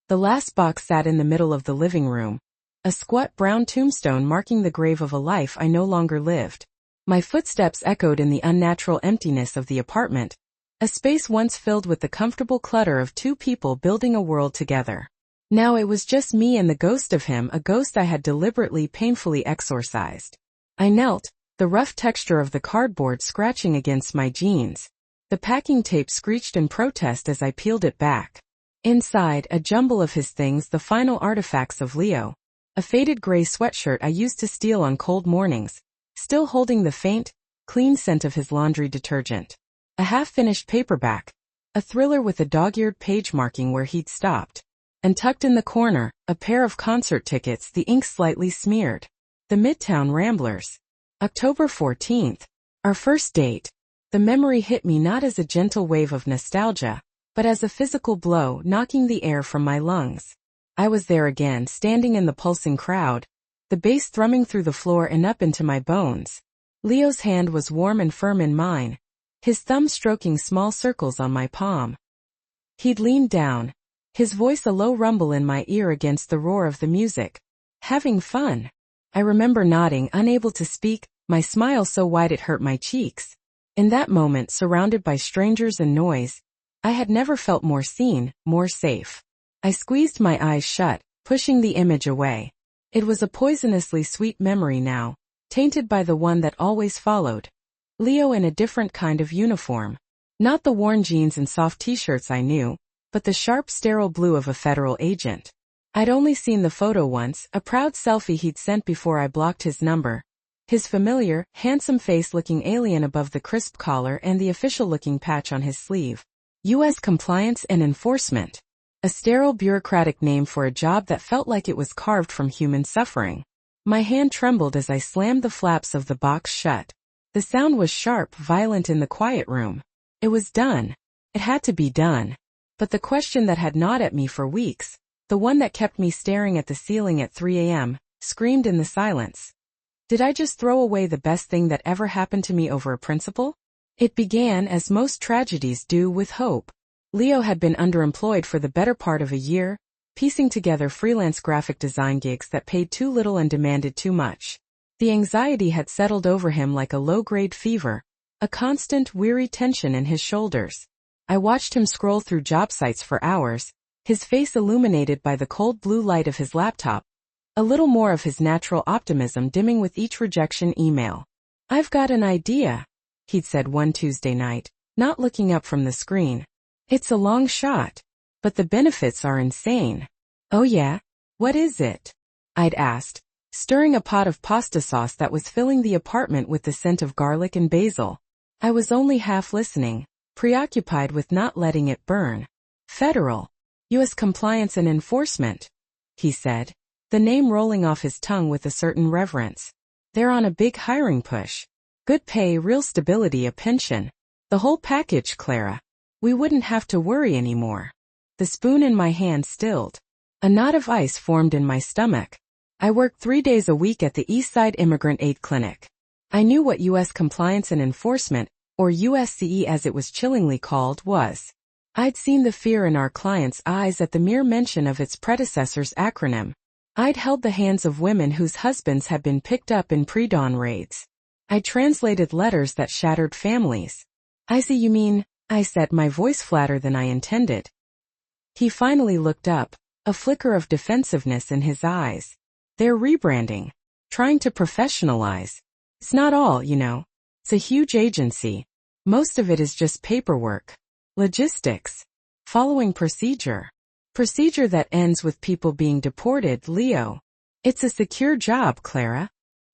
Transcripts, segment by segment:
The last box sat in the middle of the living room, a squat brown tombstone marking the grave of a life I no longer lived. My footsteps echoed in the unnatural emptiness of the apartment, a space once filled with the comfortable clutter of two people building a world together. Now it was just me and the ghost of him, a ghost I had deliberately, painfully exorcised. I knelt, the rough texture of the cardboard scratching against my jeans. The packing tape screeched in protest as I peeled it back. Inside, a jumble of his things, the final artifacts of Leo. A faded gray sweatshirt I used to steal on cold mornings, still holding the faint, clean scent of his laundry detergent. A half-finished paperback, a thriller with a dog-eared page marking where he'd stopped. And tucked in the corner, a pair of concert tickets, the ink slightly smeared. The Midtown Ramblers. October 14th. Our first date. The memory hit me not as a gentle wave of nostalgia, but as a physical blow, knocking the air from my lungs. I was there again, standing in the pulsing crowd, the bass thrumming through the floor and up into my bones. Leo's hand was warm and firm in mine, his thumb stroking small circles on my palm. He'd leaned down, his voice a low rumble in my ear against the roar of the music. Having fun? I remember nodding, unable to speak, my smile so wide it hurt my cheeks. In that moment, surrounded by strangers and noise, I had never felt more seen, more safe. I squeezed my eyes shut, pushing the image away. It was a poisonously sweet memory now, tainted by the one that always followed. Leo in a different kind of uniform. Not the worn jeans and soft t-shirts I knew, but the sharp, sterile blue of a federal agent. I'd only seen the photo once, a proud selfie he'd sent before I blocked his number. His familiar, handsome face looking alien above the crisp collar and the official-looking patch on his sleeve. U.S. Compliance and Enforcement. A sterile bureaucratic name for a job that felt like it was carved from human suffering. My hand trembled as I slammed the flaps of the box shut. The sound was sharp, violent in the quiet room. It was done. It had to be done. But the question that had gnawed at me for weeks, the one that kept me staring at the ceiling at 3 a.m., screamed in the silence. Did I just throw away the best thing that ever happened to me over a principle? It began, as most tragedies do, with hope. Leo had been underemployed for the better part of a year, piecing together freelance graphic design gigs that paid too little and demanded too much. The anxiety had settled over him like a low-grade fever, a constant, weary tension in his shoulders. I watched him scroll through job sites for hours, his face illuminated by the cold blue light of his laptop, a little more of his natural optimism dimming with each rejection email. "I've got an idea," he'd said one Tuesday night, not looking up from the screen. "It's a long shot, but the benefits are insane." "Oh yeah? What is it?" I'd asked, stirring a pot of pasta sauce that was filling the apartment with the scent of garlic and basil. I was only half listening, preoccupied with not letting it burn. "Federal. U.S. Compliance and Enforcement," he said, the name rolling off his tongue with a certain reverence. "They're on a big hiring push. Good pay, real stability, a pension. The whole package, Clara. We wouldn't have to worry anymore." The spoon in my hand stilled. A knot of ice formed in my stomach. I worked 3 days a week at the Eastside Immigrant Aid Clinic. I knew what U.S. Compliance and Enforcement, or USCE as it was chillingly called, was. I'd seen the fear in our clients' eyes at the mere mention of its predecessor's acronym. I'd held the hands of women whose husbands had been picked up in pre-dawn raids. I translated letters that shattered families. "I see you mean," I said, my voice flatter than I intended. He finally looked up, a flicker of defensiveness in his eyes. "They're rebranding. Trying to professionalize. It's not all, you know. It's a huge agency. Most of it is just paperwork. Logistics. Following procedure. Procedure that ends with people being deported, Leo. It's a secure job, Clara."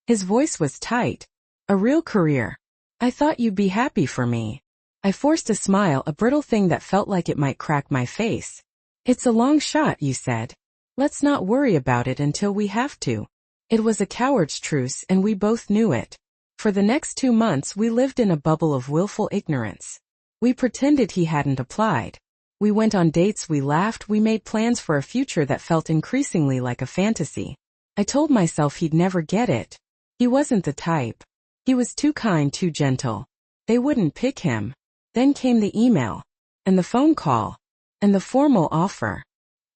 His voice was tight. "A real career. I thought you'd be happy for me." I forced a smile, a brittle thing that felt like it might crack my face. "It's a long shot, you said. Let's not worry about it until we have to." It was a coward's truce, and we both knew it. For the next 2 months we lived in a bubble of willful ignorance. We pretended he hadn't applied. We went on dates, we laughed, we made plans for a future that felt increasingly like a fantasy. I told myself he'd never get it. He wasn't the type. He was too kind, too gentle. They wouldn't pick him. Then came the email, and the phone call, and the formal offer.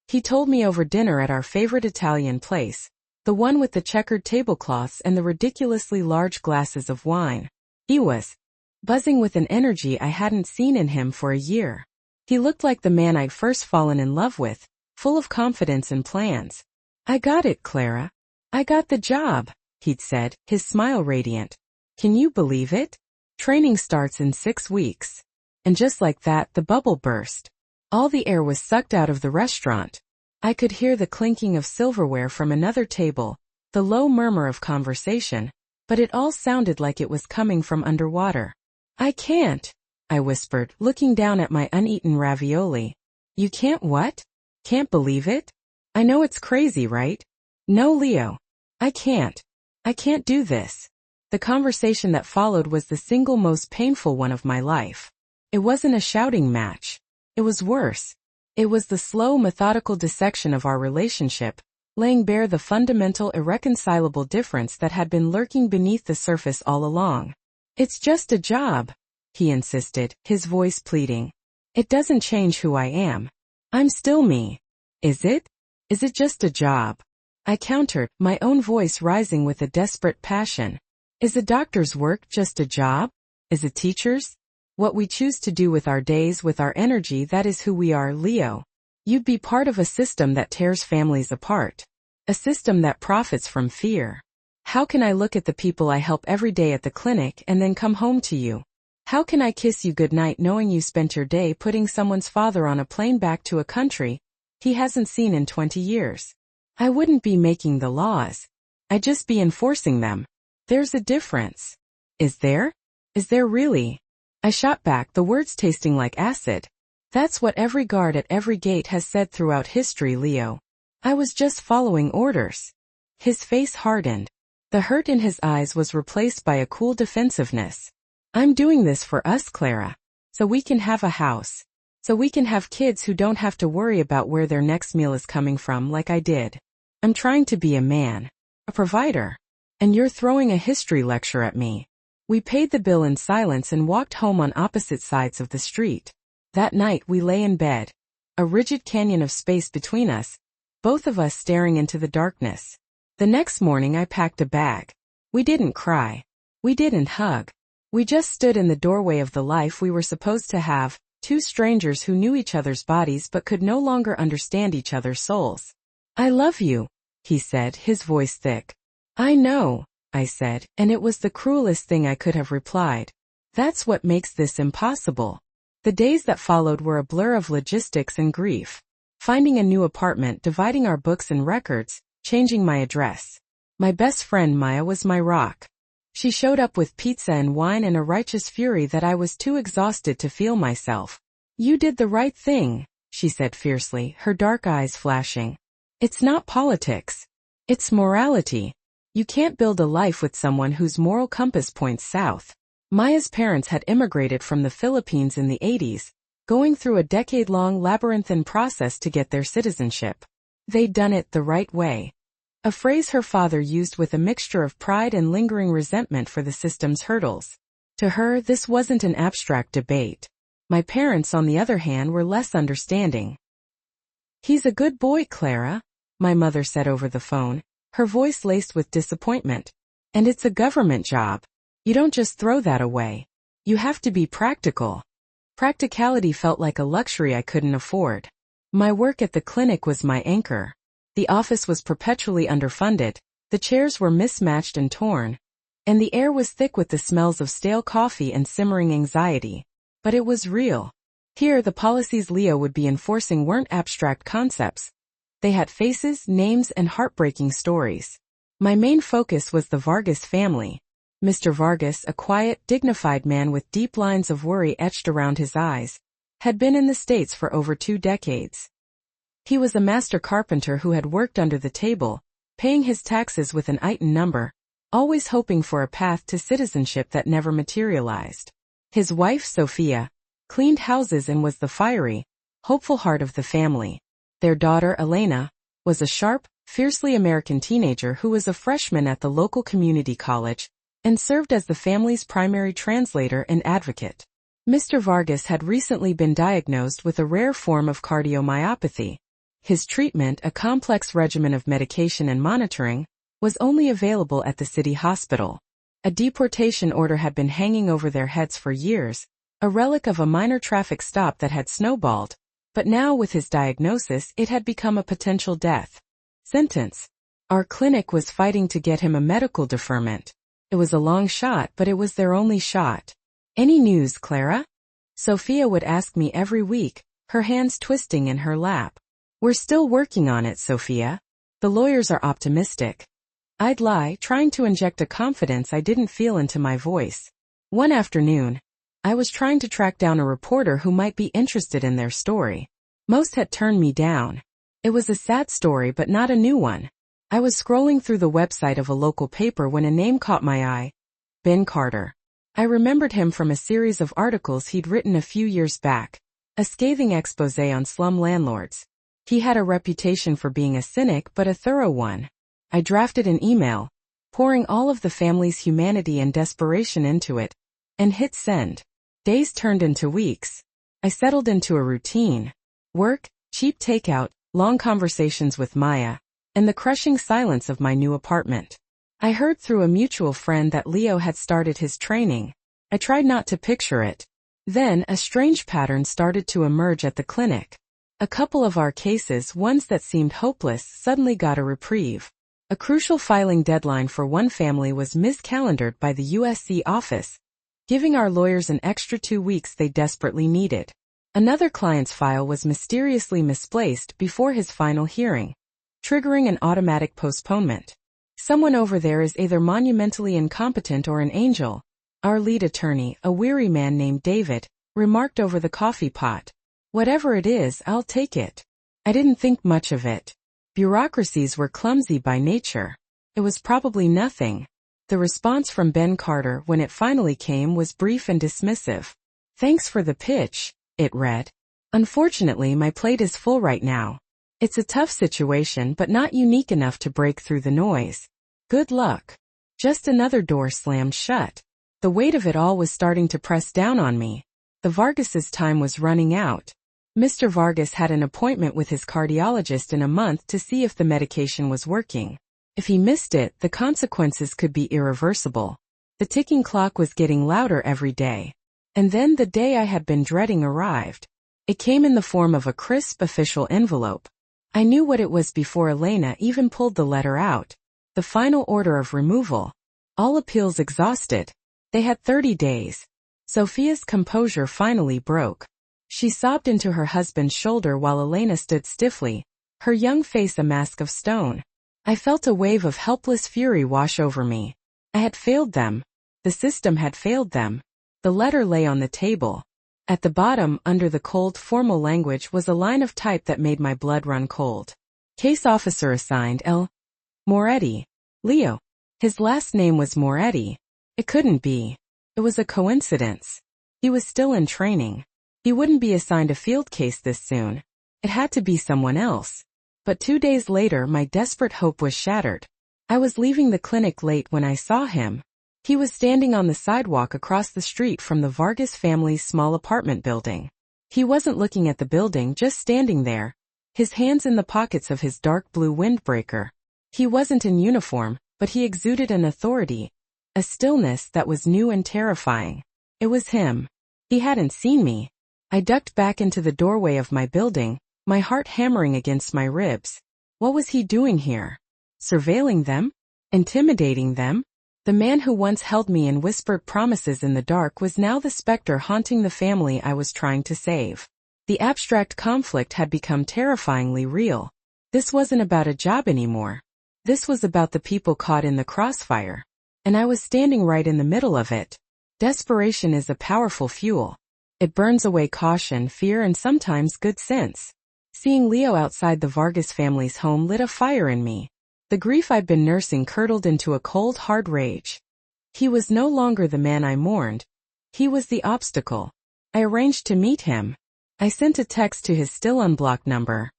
He told me over dinner at our favorite Italian place, the one with the checkered tablecloths and the ridiculously large glasses of wine. He was buzzing with an energy I hadn't seen in him for a year. He looked like the man I'd first fallen in love with, full of confidence and plans. "I got it, Clara. I got the job," he'd said, his smile radiant. "Can you believe it? Training starts in 6 weeks." And just like that, the bubble burst. All the air was sucked out of the restaurant. I could hear the clinking of silverware from another table, the low murmur of conversation, but it all sounded like it was coming from underwater. "I can't," I whispered, looking down at my uneaten ravioli. "You can't what? Can't believe it? I know it's crazy, right?" "No, Leo. I can't. I can't do this." The conversation that followed was the single most painful one of my life. It wasn't a shouting match. It was worse. It was the slow, methodical dissection of our relationship, laying bare the fundamental, irreconcilable difference that had been lurking beneath the surface all along. "It's just a job," he insisted, his voice pleading. "It doesn't change who I am. I'm still me." "Is it? Is it just a job?" I countered, my own voice rising with a desperate passion. "Is a doctor's work just a job? Is a teacher's? What we choose to do with our days, with our energy, that is who we are, Leo. You'd be part of a system that tears families apart. A system that profits from fear. How can I look at the people I help every day at the clinic and then come home to you? How can I kiss you goodnight knowing you spent your day putting someone's father on a plane back to a country he hasn't seen in 20 years? I wouldn't be making the laws. I'd just be enforcing them. There's a difference." "Is there? Is there really?" I shot back, the words tasting like acid. "That's what every guard at every gate has said throughout history, Leo. I was just following orders." His face hardened. The hurt in his eyes was replaced by a cool defensiveness. "I'm doing this for us, Clara. So we can have a house. So we can have kids who don't have to worry about where their next meal is coming from like I did. I'm trying to be a man. A provider. And you're throwing a history lecture at me." We paid the bill in silence and walked home on opposite sides of the street. That night we lay in bed. A rigid canyon of space between us, both of us staring into the darkness. The next morning I packed a bag. We didn't cry. We didn't hug. We just stood in the doorway of the life we were supposed to have, two strangers who knew each other's bodies but could no longer understand each other's souls. "I love you," he said, his voice thick. "I know," I said, and it was the cruelest thing I could have replied. That's what makes this impossible. The days that followed were a blur of logistics and grief. Finding a new apartment, dividing our books and records, changing my address. My best friend Maya was my rock. She showed up with pizza and wine and a righteous fury that I was too exhausted to feel myself. "You did the right thing," she said fiercely, her dark eyes flashing. "It's not politics. It's morality. You can't build a life with someone whose moral compass points south." Maya's parents had immigrated from the Philippines in the 80s, going through a decade-long labyrinthine process to get their citizenship. They'd done it the right way. A phrase her father used with a mixture of pride and lingering resentment for the system's hurdles. To her, this wasn't an abstract debate. My parents, on the other hand, were less understanding. "He's a good boy, Clara," my mother said over the phone, her voice laced with disappointment. "And it's a government job. You don't just throw that away. You have to be practical." Practicality felt like a luxury I couldn't afford. My work at the clinic was my anchor. The office was perpetually underfunded, the chairs were mismatched and torn, and the air was thick with the smells of stale coffee and simmering anxiety. But it was real. Here, the policies Leo would be enforcing weren't abstract concepts. They had faces, names, and heartbreaking stories. My main focus was the Vargas family. Mr. Vargas, a quiet, dignified man with deep lines of worry etched around his eyes, had been in the States for over 2 decades. He was a master carpenter who had worked under the table, paying his taxes with an Iton number, always hoping for a path to citizenship that never materialized. His wife, Sophia, cleaned houses and was the fiery, hopeful heart of the family. Their daughter, Elena, was a sharp, fiercely American teenager who was a freshman at the local community college and served as the family's primary translator and advocate. Mr. Vargas had recently been diagnosed with a rare form of cardiomyopathy. his treatment, a complex regimen of medication and monitoring, was only available at the city hospital. A deportation order had been hanging over their heads for years, a relic of a minor traffic stop that had snowballed, but now with his diagnosis it had become a potential death sentence. Our clinic was fighting to get him a medical deferment. It was a long shot, but it was their only shot. "Any news, Clara?" Sophia would ask me every week, her hands twisting in her lap. "We're still working on it, Sophia. The lawyers are optimistic." I'd lie, trying to inject a confidence I didn't feel into my voice. One afternoon, I was trying to track down a reporter who might be interested in their story. Most had turned me down. It was a sad story, but not a new one. I was scrolling through the website of a local paper when a name caught my eye. Ben Carter. I remembered him from a series of articles he'd written a few years back, a scathing exposé on slum landlords. He had a reputation for being a cynic, but a thorough one. I drafted an email, pouring all of the family's humanity and desperation into it, and hit send. Days turned into weeks. I settled into a routine. Work, cheap takeout, long conversations with Maya, and the crushing silence of my new apartment. I heard through a mutual friend that Leo had started his training. I tried not to picture it. Then a strange pattern started to emerge at the clinic. A couple of our cases, ones that seemed hopeless, suddenly got a reprieve. A crucial filing deadline for one family was miscalendared by the USC office, giving our lawyers an extra 2 weeks they desperately needed. Another client's file was mysteriously misplaced before his final hearing, triggering an automatic postponement. Someone over there is either monumentally incompetent or an angel, our lead attorney, a weary man named David, remarked over the coffee pot. Whatever it is, I'll take it. I didn't think much of it. Bureaucracies were clumsy by nature. It was probably nothing. The response from Ben Carter when it finally came was brief and dismissive. "Thanks for the pitch," it read. "Unfortunately, my plate is full right now. It's a tough situation, but not unique enough to break through the noise. Good luck." Just another door slammed shut. The weight of it all was starting to press down on me. The Vargas's time was running out. Mr. Vargas had an appointment with his cardiologist in a month to see if the medication was working. If he missed it, the consequences could be irreversible. The ticking clock was getting louder every day. And then the day I had been dreading arrived. It came in the form of a crisp official envelope. I knew what it was before Elena even pulled the letter out. The final order of removal. All appeals exhausted. They had 30 days. Sophia's composure finally broke. She sobbed into her husband's shoulder while Elena stood stiffly, her young face a mask of stone. I felt a wave of helpless fury wash over me. I had failed them. The system had failed them. The letter lay on the table. At the bottom, under the cold, formal language, was a line of type that made my blood run cold. Case officer assigned L. Moretti. Leo. His last name was Moretti. It couldn't be. It was a coincidence. He was still in training. He wouldn't be assigned a field case this soon. It had to be someone else. But 2 days later, my desperate hope was shattered. I was leaving the clinic late when I saw him. He was standing on the sidewalk across the street from the Vargas family's small apartment building. He wasn't looking at the building, just standing there, his hands in the pockets of his dark blue windbreaker. He wasn't in uniform, but he exuded an authority, a stillness that was new and terrifying. It was him. He hadn't seen me. I ducked back into the doorway of my building, my heart hammering against my ribs. What was he doing here? Surveilling them? Intimidating them? The man who once held me in whispered promises in the dark was now the specter haunting the family I was trying to save. The abstract conflict had become terrifyingly real. This wasn't about a job anymore. This was about the people caught in the crossfire. And I was standing right in the middle of it. Desperation is a powerful fuel. It burns away caution, fear, and sometimes good sense. Seeing Leo outside the Vargas family's home lit a fire in me. The grief I'd been nursing curdled into a cold, hard rage. He was no longer the man I mourned. He was the obstacle. I arranged to meet him. I sent a text to his still unblocked number.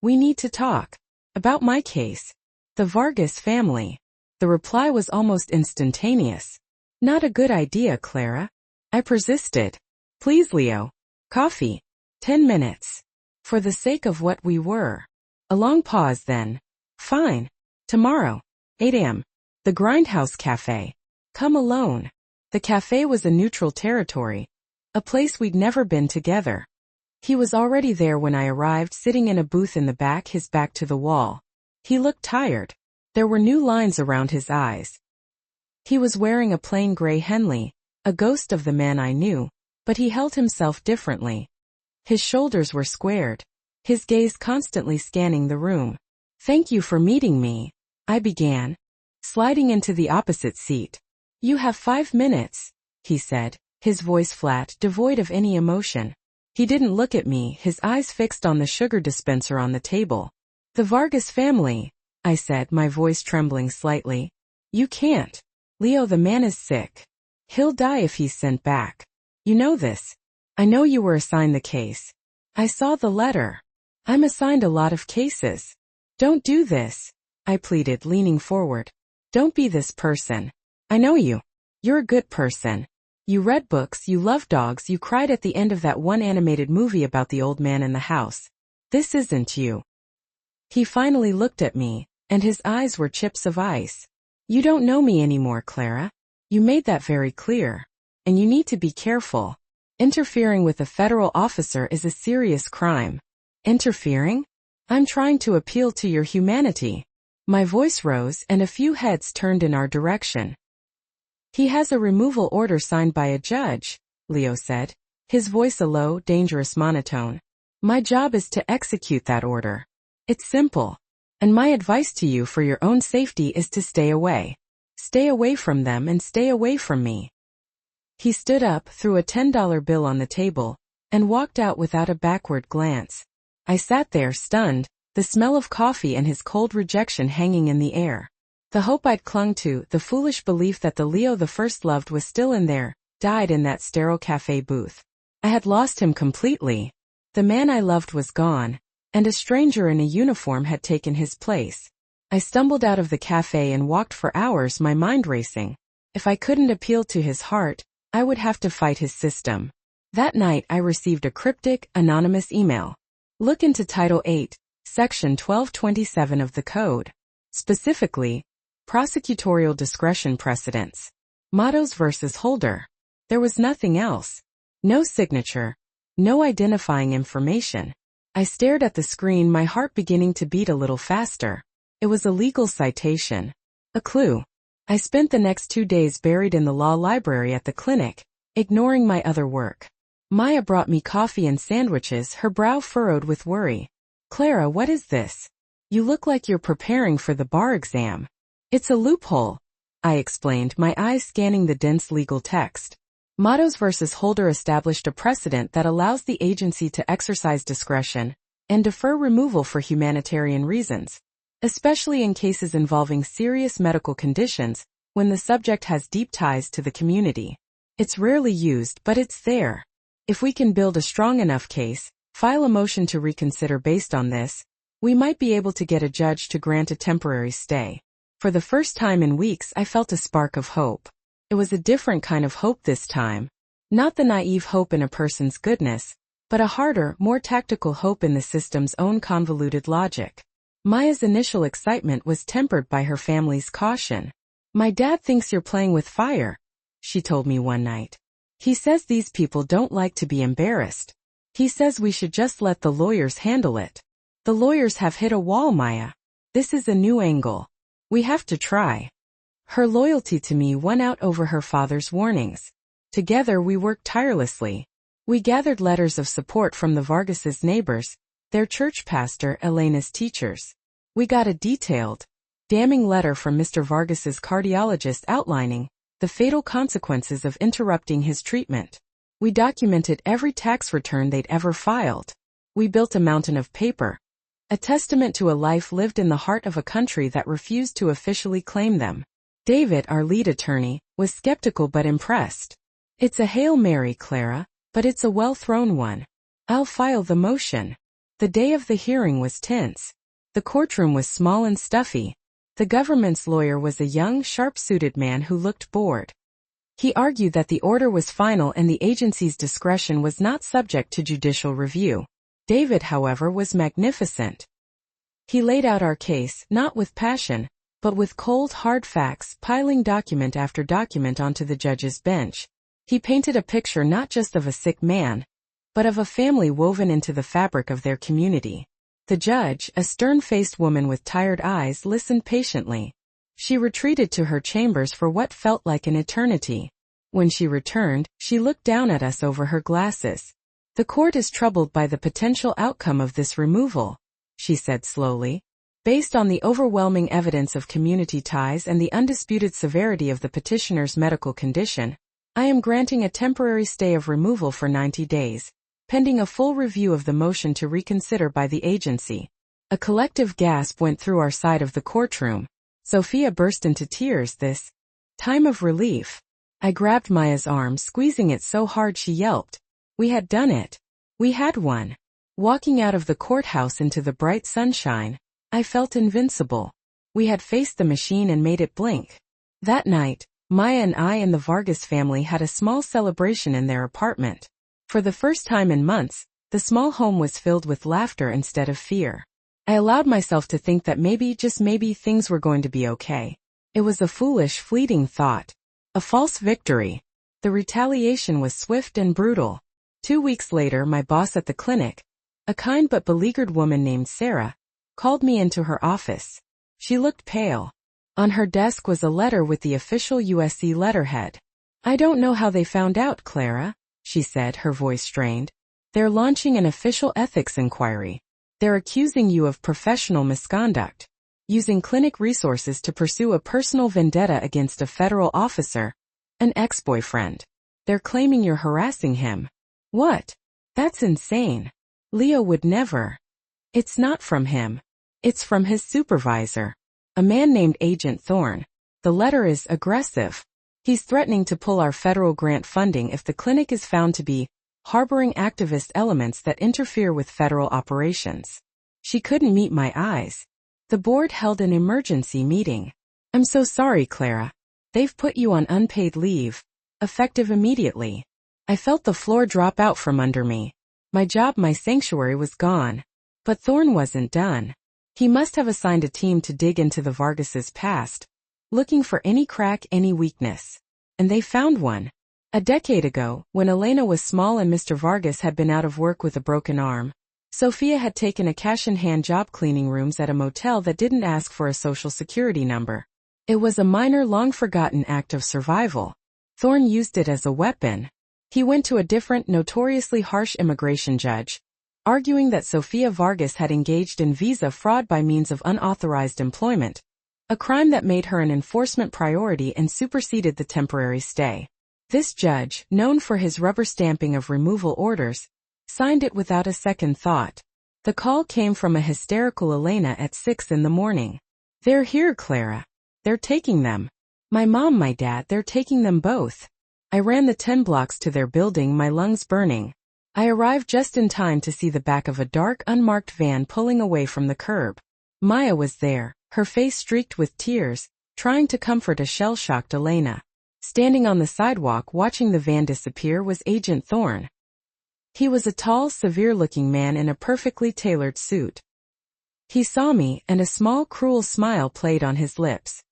"We need to talk. About my case. The Vargas family." The reply was almost instantaneous. "Not a good idea, Clara." I persisted. "Please, Leo. Coffee. 10 minutes. For the sake of what we were." A long pause then. Fine. Tomorrow. 8 a.m. The Grindhouse Cafe. Come alone. The cafe was a neutral territory. A place we'd never been together. He was already there when I arrived, sitting in a booth in the back, his back to the wall. He looked tired. There were new lines around his eyes. He was wearing a plain gray Henley, a ghost of the man I knew, but he held himself differently. His shoulders were squared, his gaze constantly scanning the room. Thank you for meeting me, I began, sliding into the opposite seat. You have 5 minutes, he said, his voice flat, devoid of any emotion. He didn't look at me, his eyes fixed on the sugar dispenser on the table. The Vargas family, I said, my voice trembling slightly. You can't. Leo, the man is sick. He'll die if he's sent back. You know this. I know you were assigned the case. I saw the letter. I'm assigned a lot of cases. Don't do this, I pleaded, leaning forward. Don't be this person. I know you. You're a good person. You read books, you love dogs, you cried at the end of that one animated movie about the old man in the house. This isn't you. He finally looked at me, and his eyes were chips of ice. You don't know me anymore, Clara. You made that very clear. And you need to be careful. Interfering with a federal officer is a serious crime. Interfering? I'm trying to appeal to your humanity. My voice rose and a few heads turned in our direction. He has a removal order signed by a judge, Leo said, his voice a low, dangerous monotone. My job is to execute that order. It's simple. And my advice to you for your own safety is to stay away. Stay away from them and stay away from me. He stood up, threw a $10 bill on the table, and walked out without a backward glance. I sat there, stunned, the smell of coffee and his cold rejection hanging in the air. The hope I'd clung to, the foolish belief that the Leo the first loved was still in there, died in that sterile cafe booth. I had lost him completely. The man I loved was gone, and a stranger in a uniform had taken his place. I stumbled out of the cafe and walked for hours, my mind racing. If I couldn't appeal to his heart, I would have to fight his system. That night I received a cryptic, anonymous email. Look into Title 8, Section 1227 of the Code. Specifically, prosecutorial discretion precedents. Mottos versus holder. There was nothing else. No signature. No identifying information. I stared at the screen, my heart beginning to beat a little faster. It was a legal citation. A clue. I spent the next 2 days buried in the law library at the clinic, ignoring my other work. Maya brought me coffee and sandwiches, her brow furrowed with worry. Clara, what is this? You look like you're preparing for the bar exam. It's a loophole, I explained, my eyes scanning the dense legal text. Mottos versus holder established a precedent that allows the agency to exercise discretion and defer removal for humanitarian reasons, especially in cases involving serious medical conditions when the subject has deep ties to the community. It's rarely used, but it's there. If we can build a strong enough case, file a motion to reconsider based on this, we might be able to get a judge to grant a temporary stay. For the first time in weeks, I felt a spark of hope. It was a different kind of hope this time. Not the naive hope in a person's goodness, but a harder, more tactical hope in the system's own convoluted logic. Maya's initial excitement was tempered by her family's caution. My dad thinks you're playing with fire, she told me one night. He says these people don't like to be embarrassed. He says we should just let the lawyers handle it. The lawyers have hit a wall, Maya. This is a new angle. We have to try. Her loyalty to me won out over her father's warnings. Together we worked tirelessly. We gathered letters of support from the Vargas' neighbors, their church pastor, Elena's teachers. We got a detailed, damning letter from Mr. Vargas' cardiologist outlining the fatal consequences of interrupting his treatment. We documented every tax return they'd ever filed. We built a mountain of paper, a testament to a life lived in the heart of a country that refused to officially claim them. David, our lead attorney, was skeptical but impressed. It's a Hail Mary, Clara, but it's a well-thrown one. I'll file the motion. The day of the hearing was tense. The courtroom was small and stuffy. The government's lawyer was a young, sharp-suited man who looked bored. He argued that the order was final and the agency's discretion was not subject to judicial review. David, however, was magnificent. He laid out our case, not with passion, but with cold, hard facts, piling document after document onto the judge's bench. He painted a picture not just of a sick man, but of a family woven into the fabric of their community. The judge, a stern-faced woman with tired eyes, listened patiently. She retreated to her chambers for what felt like an eternity. When she returned, she looked down at us over her glasses. "The court is troubled by the potential outcome of this removal," she said slowly. "Based on the overwhelming evidence of community ties and the undisputed severity of the petitioner's medical condition, I am granting a temporary stay of removal for 90 days, pending a full review of the motion to reconsider by the agency." A collective gasp went through our side of the courtroom. Sophia burst into tears. This time of relief. I grabbed Maya's arm, squeezing it so hard she yelped. We had done it. We had won. Walking out of the courthouse into the bright sunshine, I felt invincible. We had faced the machine and made it blink. That night, Maya and I and the Vargas family had a small celebration in their apartment. For the first time in months, the small home was filled with laughter instead of fear. I allowed myself to think that maybe, just maybe, things were going to be okay. It was a foolish, fleeting thought. A false victory. The retaliation was swift and brutal. 2 weeks later, my boss at the clinic, a kind but beleaguered woman named Sarah, called me into her office. She looked pale. On her desk was a letter with the official USC letterhead. "I don't know how they found out, Clara," she said, her voice strained. "They're launching an official ethics inquiry. They're accusing you of professional misconduct, using clinic resources to pursue a personal vendetta against a federal officer, an ex-boyfriend. They're claiming you're harassing him." "What? That's insane. Leo would never." "It's not from him. It's from his supervisor, a man named Agent Thorne. The letter is aggressive. He's threatening to pull our federal grant funding if the clinic is found to be harboring activist elements that interfere with federal operations." She couldn't meet my eyes. "The board held an emergency meeting. I'm so sorry, Clara. They've put you on unpaid leave, effective immediately." I felt the floor drop out from under me. My job, my sanctuary, was gone. But Thorne wasn't done. He must have assigned a team to dig into the Vargas' past, looking for any crack, any weakness. And they found one. A decade ago, when Elena was small and Mr. Vargas had been out of work with a broken arm, Sophia had taken a cash-in-hand job cleaning rooms at a motel that didn't ask for a social security number. It was a minor, long-forgotten act of survival. Thorne used it as a weapon. He went to a different, notoriously harsh immigration judge, arguing that Sophia Vargas had engaged in visa fraud by means of unauthorized employment, a crime that made her an enforcement priority and superseded the temporary stay. This judge, known for his rubber stamping of removal orders, signed it without a second thought. The call came from a hysterical Elena at 6 in the morning. "They're here, Clara. They're taking them. My mom, my dad, they're taking them both." I ran the 10 blocks to their building, my lungs burning. I arrived just in time to see the back of a dark, unmarked van pulling away from the curb. Maya was there, her face streaked with tears, trying to comfort a shell-shocked Elena. Standing on the sidewalk watching the van disappear was Agent Thorne. He was a tall, severe-looking man in a perfectly tailored suit. He saw me, and a small, cruel smile played on his lips.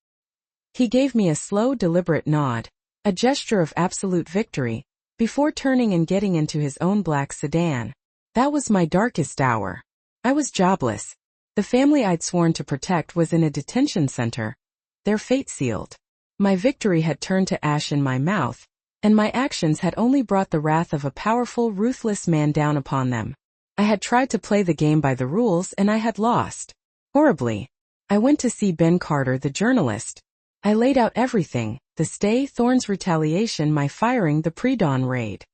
He gave me a slow, deliberate nod, a gesture of absolute victory, before turning and getting into his own black sedan. That was my darkest hour. I was jobless. The family I'd sworn to protect was in a detention center, their fate sealed. My victory had turned to ash in my mouth, and my actions had only brought the wrath of a powerful, ruthless man down upon them. I had tried to play the game by the rules and I had lost. Horribly. I went to see Ben Carter, the journalist. I laid out everything, the stay, Thorne's retaliation, my firing, the pre-dawn raid.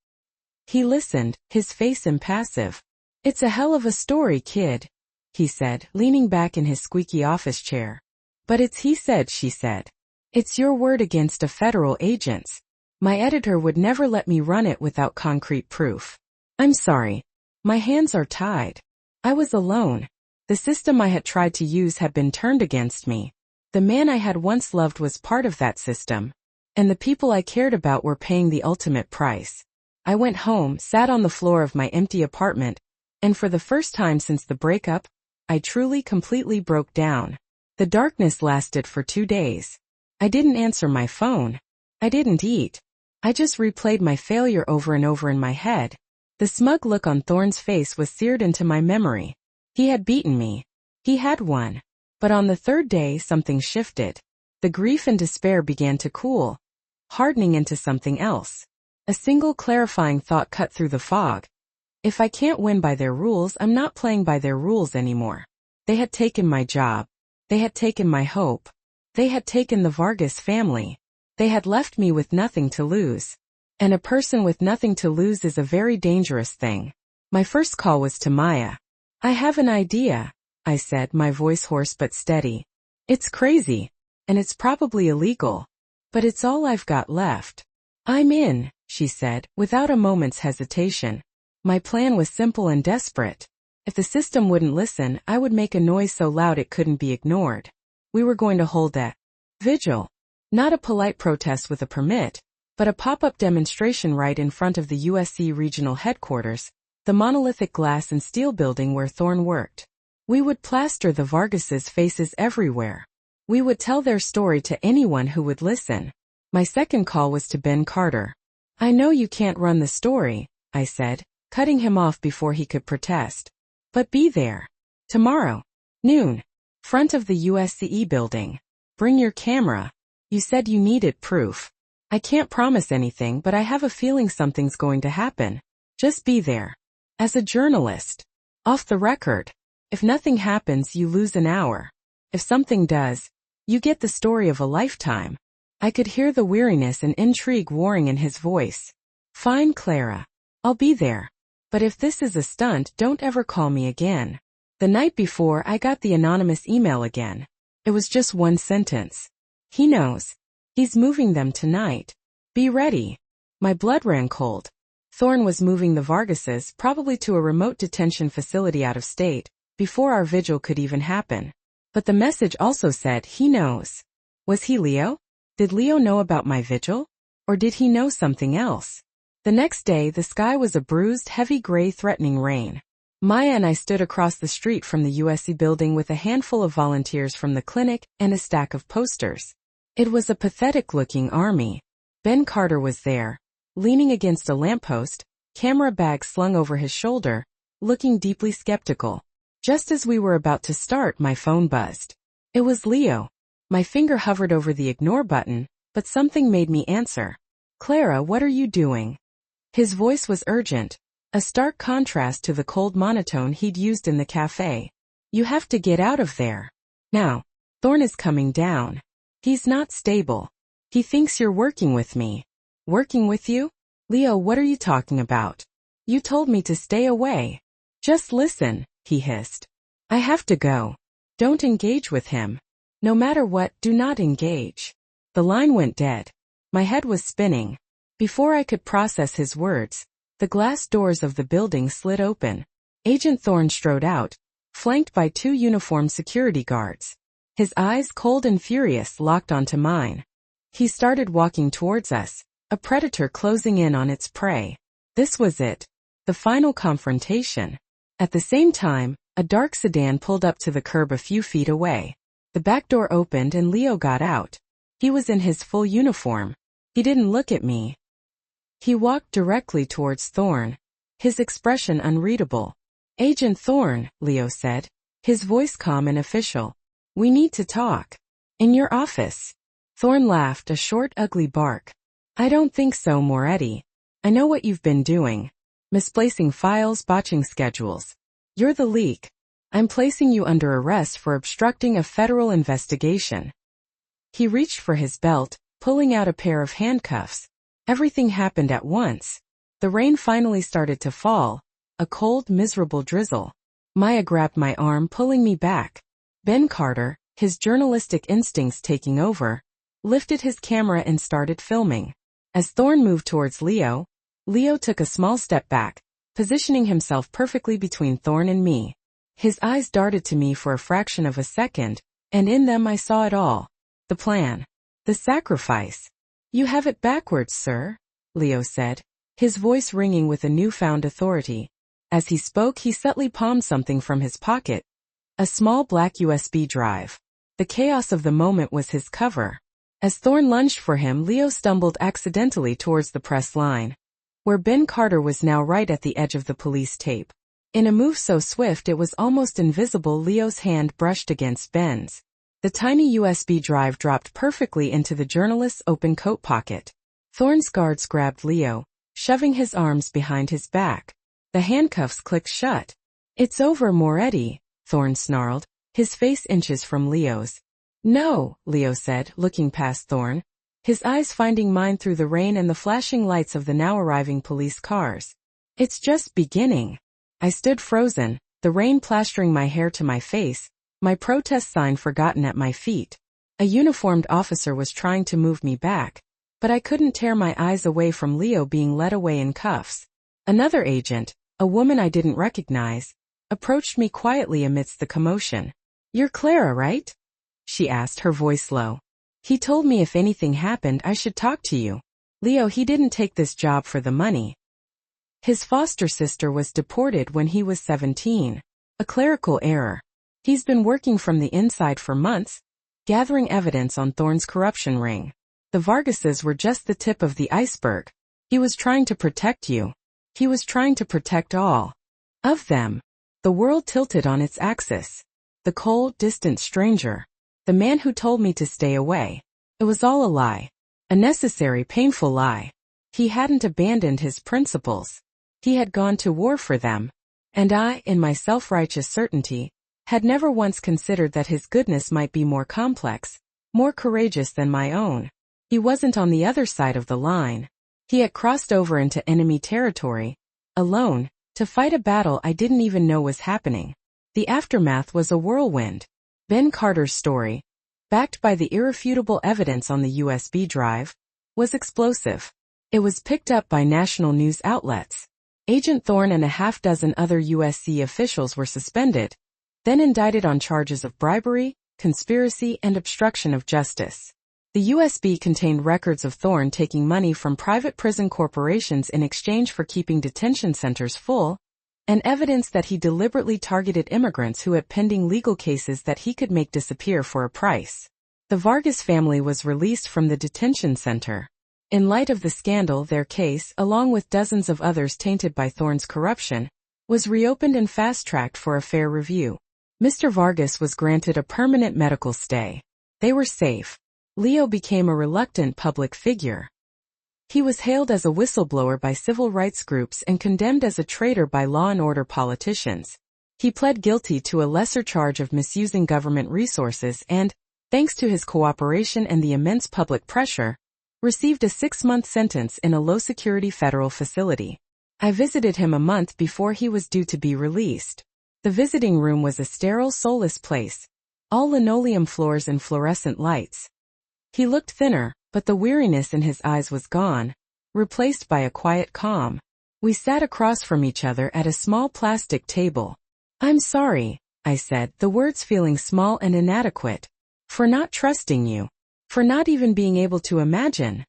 He listened, his face impassive. "It's a hell of a story, kid," he said, leaning back in his squeaky office chair. "But it's," he said, she said. "It's your word against a federal agent's. My editor would never let me run it without concrete proof. I'm sorry. My hands are tied. I was alone. The system I had tried to use had been turned against me. The man I had once loved was part of that system. And the people I cared about were paying the ultimate price." I went home, sat on the floor of my empty apartment, and for the first time since the breakup, I truly completely broke down. The darkness lasted for 2 days. I didn't answer my phone. I didn't eat. I just replayed my failure over and over in my head. The smug look on Thorne's face was seared into my memory. He had beaten me. He had won. But on the third day something shifted. The grief and despair began to cool, hardening into something else. A single clarifying thought cut through the fog. If I can't win by their rules, I'm not playing by their rules anymore. They had taken my job. They had taken my hope. They had taken the Vargas family. They had left me with nothing to lose. And a person with nothing to lose is a very dangerous thing. My first call was to Maya. I have an idea, I said, my voice hoarse but steady. It's crazy. And it's probably illegal. But it's all I've got left. I'm in, she said, without a moment's hesitation. My plan was simple and desperate. If the system wouldn't listen, I would make a noise so loud it couldn't be ignored. We were going to hold a vigil. Not a polite protest with a permit, but a pop-up demonstration right in front of the USC regional headquarters, the monolithic glass and steel building where Thorne worked. We would plaster the Vargases' faces everywhere. We would tell their story to anyone who would listen. My second call was to Ben Carter. I know you can't run the story, I said, cutting him off before he could protest. But be there. Tomorrow. Noon. Front of the USCE building. Bring your camera. You said you needed proof. I can't promise anything, but I have a feeling something's going to happen. Just be there. As a journalist. Off the record. If nothing happens, you lose an hour. If something does, you get the story of a lifetime. I could hear the weariness and intrigue warring in his voice. Fine, Clara. I'll be there. But if this is a stunt, don't ever call me again. The night before, I got the anonymous email again. It was just one sentence. He knows. He's moving them tonight. Be ready. My blood ran cold. Thorne was moving the Vargases, probably to a remote detention facility out of state, before our vigil could even happen. But the message also said, he knows. Was he Leo? Did Leo know about my vigil? Or did he know something else? The next day, the sky was a bruised, heavy gray threatening rain. Maya and I stood across the street from the USC building with a handful of volunteers from the clinic and a stack of posters. It was a pathetic-looking army. Ben Carter was there, leaning against a lamppost, camera bag slung over his shoulder, looking deeply skeptical. Just as we were about to start, my phone buzzed. It was Leo. My finger hovered over the ignore button, but something made me answer. Clara, what are you doing? His voice was urgent, a stark contrast to the cold monotone he'd used in the cafe. You have to get out of there. Now. Thorne is coming down. He's not stable. He thinks you're working with me. Working with you? Leo, what are you talking about? You told me to stay away. Just listen, he hissed. I have to go. Don't engage with him. No matter what, do not engage. The line went dead. My head was spinning. Before I could process his words, the glass doors of the building slid open. Agent Thorne strode out, flanked by 2 uniformed security guards. His eyes, cold and furious, locked onto mine. He started walking towards us, a predator closing in on its prey. This was it. The final confrontation. At the same time, a dark sedan pulled up to the curb a few feet away. The back door opened and Leo got out. He was in his full uniform. He didn't look at me. He walked directly towards Thorne, his expression unreadable. Agent Thorne, Leo said, his voice calm and official. We need to talk. In your office. Thorne laughed, a short, ugly bark. I don't think so, Moretti. I know what you've been doing. Misplacing files, botching schedules. You're the leak. I'm placing you under arrest for obstructing a federal investigation. He reached for his belt, pulling out a pair of handcuffs. Everything happened at once. The rain finally started to fall, a cold, miserable drizzle. Maya grabbed my arm, pulling me back. Ben Carter, his journalistic instincts taking over, lifted his camera and started filming. As Thorne moved towards Leo, Leo took a small step back, positioning himself perfectly between Thorne and me. His eyes darted to me for a fraction of a second, and in them I saw it all. The plan. The sacrifice. You have it backwards, sir, Leo said, his voice ringing with a newfound authority. As he spoke, he subtly palmed something from his pocket, A small black USB drive. The chaos of the moment was his cover. As Thorne lunged for him, Leo stumbled accidentally towards the press line, where Ben Carter was now right at the edge of the police tape. In a move so swift it was almost invisible, Leo's hand brushed against Ben's. The tiny USB drive dropped perfectly into the journalist's open coat pocket. Thorne's guards grabbed Leo, shoving his arms behind his back. The handcuffs clicked shut. "It's over, Moretti," Thorne snarled, his face inches from Leo's. "No," Leo said, looking past Thorne, his eyes finding mine through the rain and the flashing lights of the now arriving police cars. "It's just beginning." I stood frozen, the rain plastering my hair to my face, my protest sign forgotten at my feet. A uniformed officer was trying to move me back, but I couldn't tear my eyes away from Leo being led away in cuffs. Another agent, a woman I didn't recognize, approached me quietly amidst the commotion. "You're Clara, right?" she asked, her voice low. "He told me if anything happened I should talk to you. Leo, he didn't take this job for the money. His foster sister was deported when he was 17. A clerical error. He's been working from the inside for months, gathering evidence on Thorne's corruption ring. The Vargases were just the tip of the iceberg. He was trying to protect you. He was trying to protect all of them." The world tilted on its axis. The cold, distant stranger. The man who told me to stay away. It was all a lie. A necessary, painful lie. He hadn't abandoned his principles. He had gone to war for them. And I, in my self-righteous certainty, had never once considered that his goodness might be more complex, more courageous than my own. He wasn't on the other side of the line. He had crossed over into enemy territory, alone, to fight a battle I didn't even know was happening. The aftermath was a whirlwind. Ben Carter's story, backed by the irrefutable evidence on the USB drive, was explosive. It was picked up by national news outlets. Agent Thorne and a half-dozen other USC officials were suspended, then indicted on charges of bribery, conspiracy, and obstruction of justice. The USB contained records of Thorne taking money from private prison corporations in exchange for keeping detention centers full, and evidence that he deliberately targeted immigrants who had pending legal cases that he could make disappear for a price. The Vargas family was released from the detention center. In light of the scandal, their case, along with dozens of others tainted by Thorne's corruption, was reopened and fast-tracked for a fair review. Mr. Vargas was granted a permanent medical stay. They were safe. Leo became a reluctant public figure. He was hailed as a whistleblower by civil rights groups and condemned as a traitor by law and order politicians. He pled guilty to a lesser charge of misusing government resources and, thanks to his cooperation and the immense public pressure, received a 6-month sentence in a low-security federal facility. I visited him a month before he was due to be released. The visiting room was a sterile, soulless place, all linoleum floors and fluorescent lights. He looked thinner, but the weariness in his eyes was gone, replaced by a quiet calm. We sat across from each other at a small plastic table. "I'm sorry," I said, the words feeling small and inadequate, "for not trusting you. For not even being able to imagine."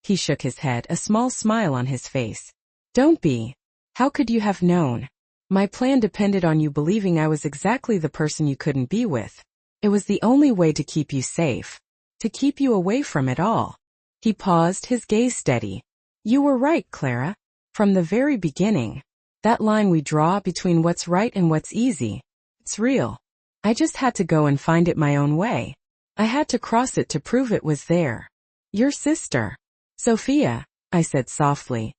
He shook his head, a small smile on his face. "Don't be. How could you have known? My plan depended on you believing I was exactly the person you couldn't be with. It was the only way to keep you safe. To keep you away from it all." He paused, his gaze steady. "You were right, Clara. From the very beginning. That line we draw between what's right and what's easy. It's real. I just had to go and find it my own way. I had to cross it to prove it was there. Your sister. Sophia," I said softly.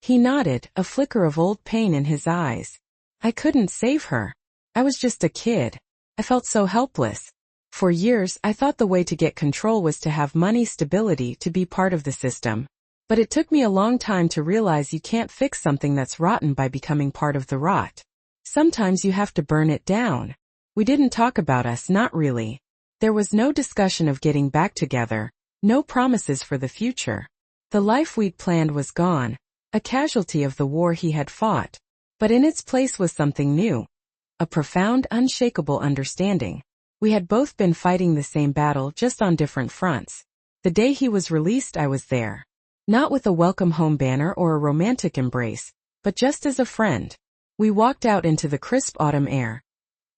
He nodded, a flicker of old pain in his eyes. "I couldn't save her. I was just a kid. I felt so helpless. For years, I thought the way to get control was to have money, stability, to be part of the system. But it took me a long time to realize you can't fix something that's rotten by becoming part of the rot. Sometimes you have to burn it down. We didn't talk about us, not really. There was no discussion of getting back together, no promises for the future. The life we'd planned was gone, a casualty of the war he had fought. But in its place was something new. A profound, unshakable understanding. We had both been fighting the same battle, just on different fronts. The day he was released, I was there. Not with a welcome home banner or a romantic embrace, but just as a friend. We walked out into the crisp autumn air.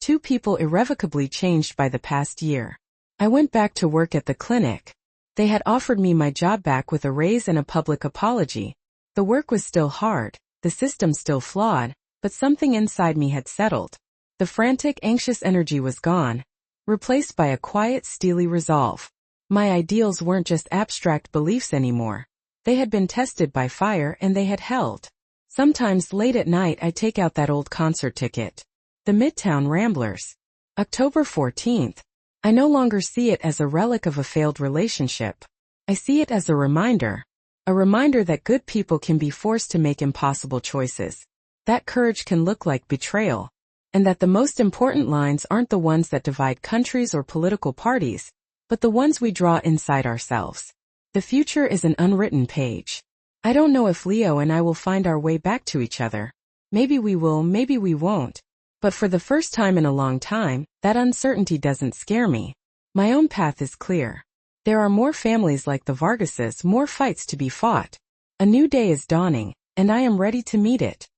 Two people irrevocably changed by the past year. I went back to work at the clinic. They had offered me my job back with a raise and a public apology. The work was still hard, the system still flawed, but something inside me had settled. The frantic, anxious energy was gone, replaced by a quiet, steely resolve. My ideals weren't just abstract beliefs anymore. They had been tested by fire and they had held. Sometimes late at night I take out that old concert ticket. The Midtown Ramblers. October 14th. I no longer see it as a relic of a failed relationship. I see it as a reminder that good people can be forced to make impossible choices, that courage can look like betrayal, and that the most important lines aren't the ones that divide countries or political parties, but the ones we draw inside ourselves. The future is an unwritten page. I don't know if Leo and I will find our way back to each other. Maybe we will, maybe we won't. But for the first time in a long time, that uncertainty doesn't scare me. My own path is clear. There are more families like the Vargases, more fights to be fought. A new day is dawning, and I am ready to meet it.